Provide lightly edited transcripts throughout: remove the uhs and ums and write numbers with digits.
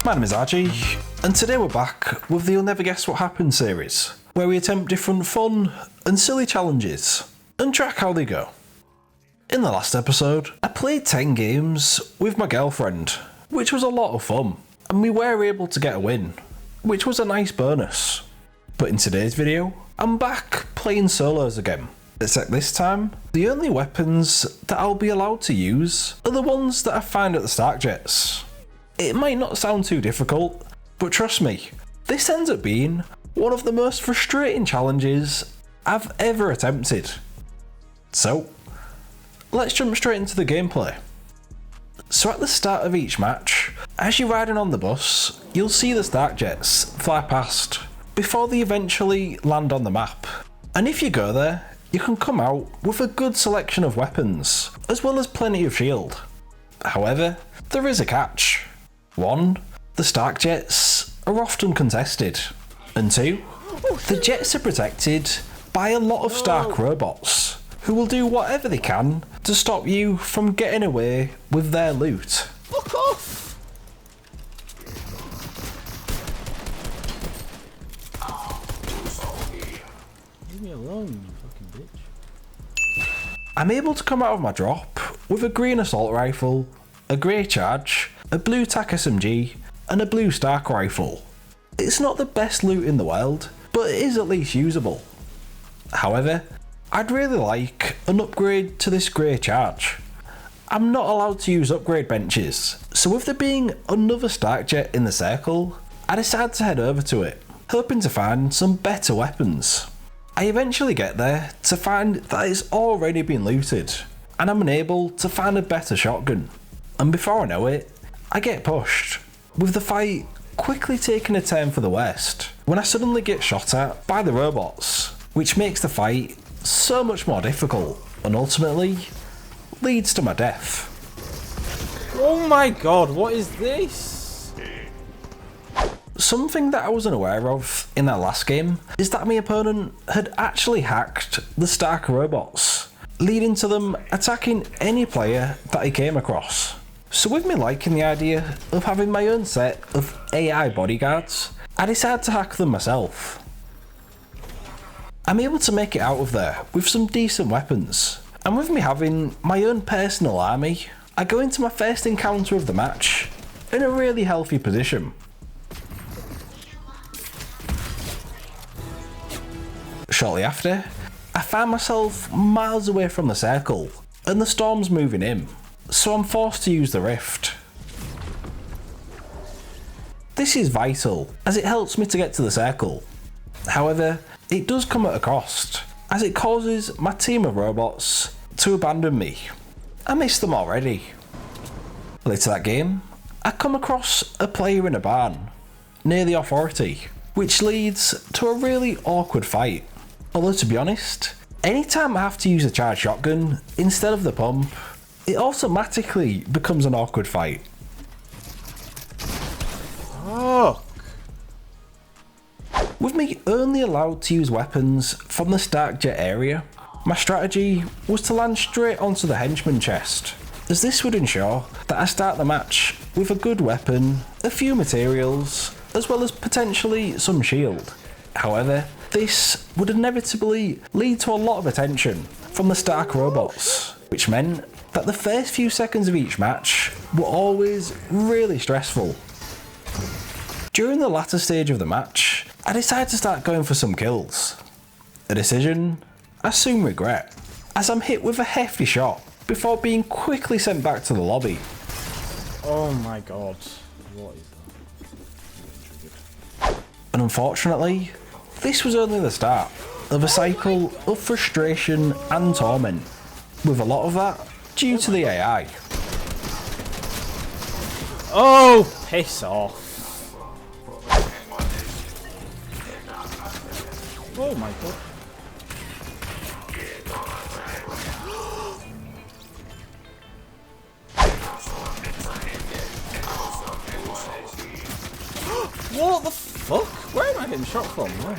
My name is Archie, and today we're back with the You'll Never Guess What Happened series, where we attempt different fun and silly challenges, and track how they go. In the last episode, I played 10 games with my girlfriend, which was a lot of fun, and we were able to get a win, which was a nice bonus. But in today's video, I'm back playing solos again. Except this time, the only weapons that I'll be allowed to use are the ones that I find at the Stark Jets. It might not sound too difficult, but trust me, this ends up being one of the most frustrating challenges I've ever attempted. So, let's jump straight into the gameplay. So at the start of each match, as you're riding on the bus, you'll see the Stark Jets fly past before they eventually land on the map. And if you go there, you can come out with a good selection of weapons, as well as plenty of shield. However, there is a catch. 1. The Stark Jets are often contested. And 2. The jets are protected by a lot of Stark robots, who will do whatever they can to stop you from getting away with their loot. Fuck off! Leave me alone, you fucking bitch. I'm able to come out of my drop with a green assault rifle, a grey charge, a blue TAC SMG, and a blue Stark rifle. It's not the best loot in the world, but it is at least usable. However, I'd really like an upgrade to this grey charge. I'm not allowed to use upgrade benches, so with there being another Stark Jet in the circle, I decide to head over to it, hoping to find some better weapons. I eventually get there to find that it's already been looted, and I'm unable to find a better shotgun. And before I know it, I get pushed, with the fight quickly taking a turn for the worst, when I suddenly get shot at by the robots, which makes the fight so much more difficult, and ultimately leads to my death. Oh my god, what is this? Something that I wasn't aware of in that last game is that my opponent had actually hacked the Stark robots, leading to them attacking any player that he came across. So with me liking the idea of having my own set of AI bodyguards, I decided to hack them myself. I'm able to make it out of there with some decent weapons, and with me having my own personal army, I go into my first encounter of the match in a really healthy position. Shortly after, I find myself miles away from the circle, and the storm's moving in, so I'm forced to use the rift. This is vital, as it helps me to get to the circle. However, it does come at a cost, as it causes my team of robots to abandon me. I miss them already. Later that game, I come across a player in a barn, near the authority, which leads to a really awkward fight. Although to be honest, anytime I have to use a charged shotgun instead of the pump, it automatically becomes an awkward fight. Fuck. With me only allowed to use weapons from the Stark Jet area, my strategy was to land straight onto the henchman chest, as this would ensure that I start the match with a good weapon, a few materials, as well as potentially some shield. However, this would inevitably lead to a lot of attention from the Stark robots, which meant that the first few seconds of each match were always really stressful. During the latter stage of the match, I decided to start going for some kills. A decision I soon regret, as I'm hit with a hefty shot before being quickly sent back to the lobby. Oh my god. What is that? And unfortunately, this was only the start of a cycle of frustration and torment, with a lot of that due to the AI. Oh, piss off. Oh my god. What the fuck? Where am I getting shot from? Where?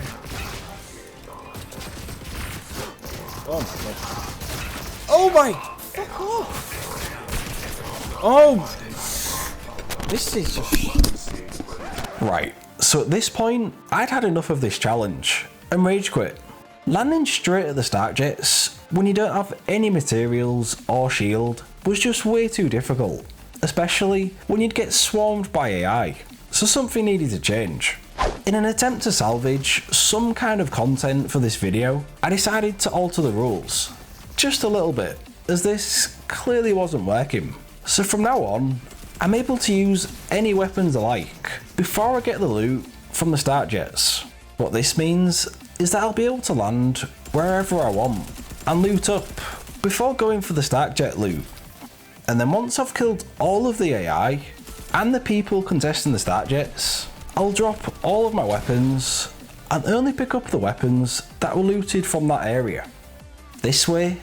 Oh my god. Oh my! Fuck off! Oh! This is just... Right, so at this point, I'd had enough of this challenge and rage quit. Landing straight at the Stark Jets when you don't have any materials or shield was just way too difficult, especially when you'd get swarmed by AI, so something needed to change. In an attempt to salvage some kind of content for this video, I decided to alter the rules, just a little bit, as this clearly wasn't working. So from now on, I'm able to use any weapons I like before I get the loot from the Stark Jets. What this means is that I'll be able to land wherever I want and loot up before going for the Stark Jet loot. And then once I've killed all of the AI and the people contesting the Stark Jets, I'll drop all of my weapons and only pick up the weapons that were looted from that area. This way,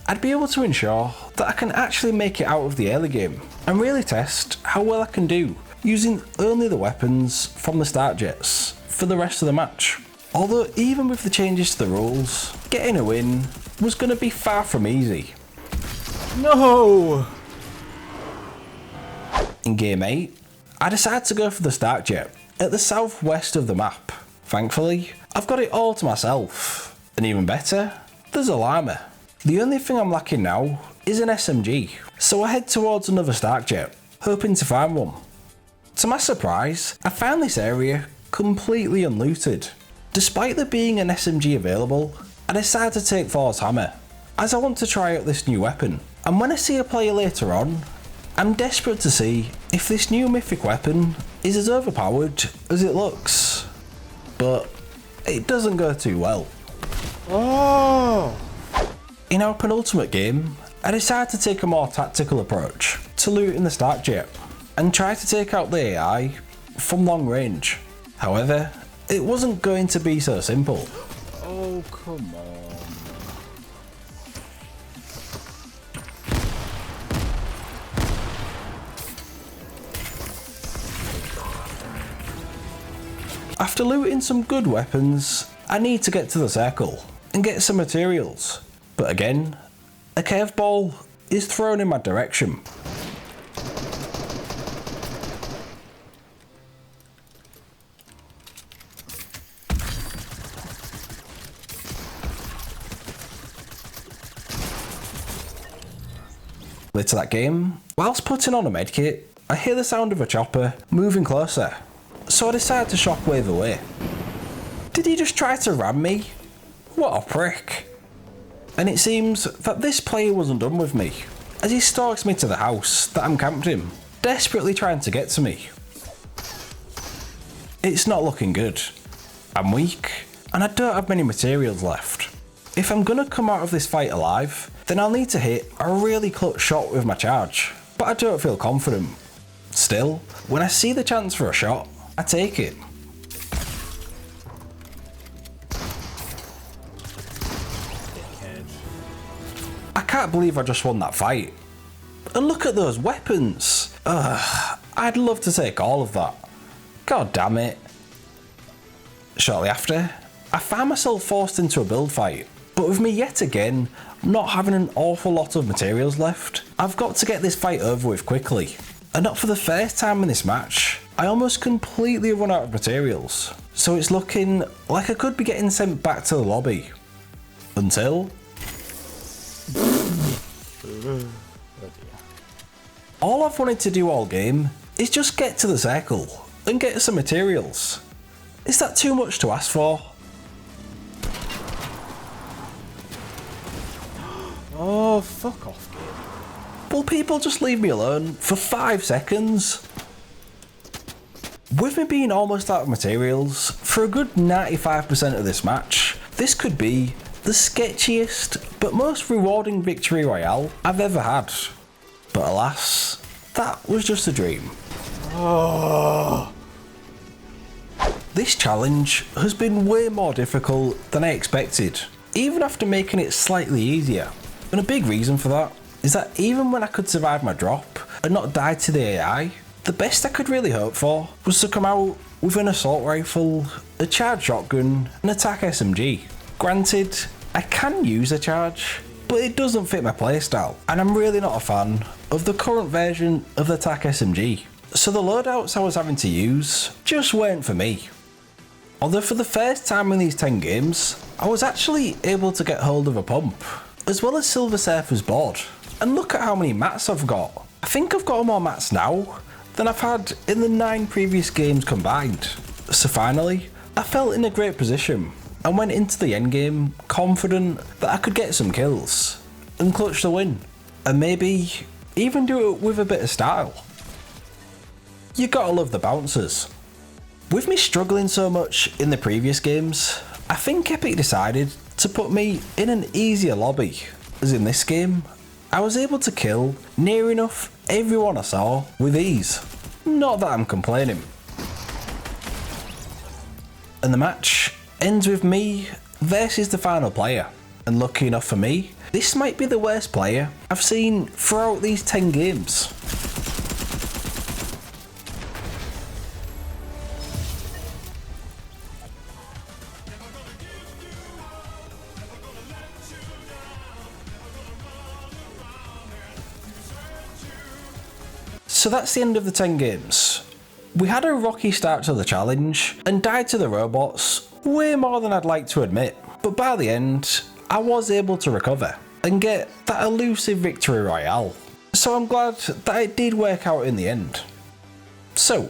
I'd be able to ensure that I can actually make it out of the early game and really test how well I can do using only the weapons from the Stark Jets for the rest of the match. Although even with the changes to the rules, getting a win was going to be far from easy. No! In Game 8, I decided to go for the Stark Jet at the southwest of the map. Thankfully, I've got it all to myself. And even better, there's a llama. The only thing I'm lacking now is an SMG, so I head towards another Stark Jet, hoping to find one. To my surprise, I found this area completely unlooted. Despite there being an SMG available, I decided to take Thor's hammer, as I want to try out this new weapon. And when I see a player later on, I'm desperate to see if this new mythic weapon is as overpowered as it looks. But it doesn't go too well. Oh! In our penultimate game, I decided to take a more tactical approach to looting the Stark Jet and try to take out the AI from long range. However, it wasn't going to be so simple. Oh, come on. After looting some good weapons, I need to get to the circle and get some materials. But again, a curveball is thrown in my direction. Later that game, whilst putting on a medkit, I hear the sound of a chopper moving closer, so I decide to shockwave away. Did he just try to ram me? What a prick. And it seems that this player wasn't done with me, as he stalks me to the house that I'm camped in, desperately trying to get to me. It's not looking good. I'm weak, and I don't have many materials left. If I'm gonna come out of this fight alive, then I'll need to hit a really clutch shot with my charge, but I don't feel confident. Still, when I see the chance for a shot, I take it. I can't believe I just won that fight. And look at those weapons. I'd love to take all of that. God damn it. Shortly after, I found myself forced into a build fight, but with me yet again not having an awful lot of materials left, I've got to get this fight over with quickly. And not for the first time in this match, I almost completely run out of materials, so it's looking like I could be getting sent back to the lobby. Until... all I've wanted to do all game is just get to the circle and get some materials. Is that too much to ask for? Oh, fuck off, game. Will people just leave me alone for 5 seconds? With me being almost out of materials for a good 95% of this match, this could be the sketchiest but most rewarding victory royale I've ever had. But alas, that was just a dream. Oh. This challenge has been way more difficult than I expected, even after making it slightly easier. And a big reason for that is that even when I could survive my drop and not die to the AI, the best I could really hope for was to come out with an assault rifle, a charged shotgun, and a TAC SMG. Granted, I can use a charge, but it doesn't fit my playstyle, and I'm really not a fan of the current version of the TAC SMG. so the loadouts I was having to use just weren't for me. Although for the first time in these 10 games, I was actually able to get hold of a pump, as well as Silver Surfer's board. And look at how many mats I've got. I think I've got more mats now than I've had in the 9 previous games combined. So finally, I felt in a great position and went into the endgame confident that I could get some kills and clutch the win, and maybe even do it with a bit of style. You gotta love the bouncers. With me struggling so much in the previous games, I think Epic decided to put me in an easier lobby, as in this game, I was able to kill near enough everyone I saw with ease. Not that I'm complaining. And the match ends with me versus the final player, and lucky enough for me, this might be the worst player I've seen throughout these 10 games. So that's the end of the 10 games. We had a rocky start to the challenge and died to the robots way more than I'd like to admit, but by the end, I was able to recover and get that elusive victory royale. So I'm glad that it did work out in the end. So,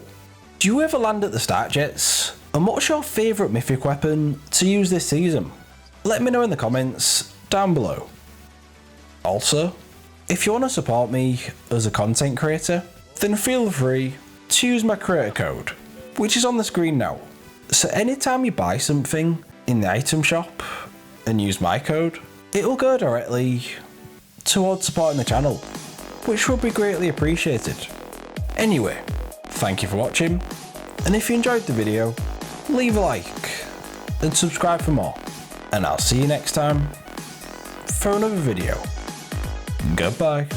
do you ever land at the start jets? And what's your favourite mythic weapon to use this season? Let me know in the comments down below. Also, if you want to support me as a content creator, then feel free to use my creator code, which is on the screen now. So anytime you buy something in the item shop and use my code, it will go directly towards supporting the channel, which will be greatly appreciated. Anyway, thank you for watching, and if you enjoyed the video, leave a like and subscribe for more, and I'll see you next time for another video. Goodbye.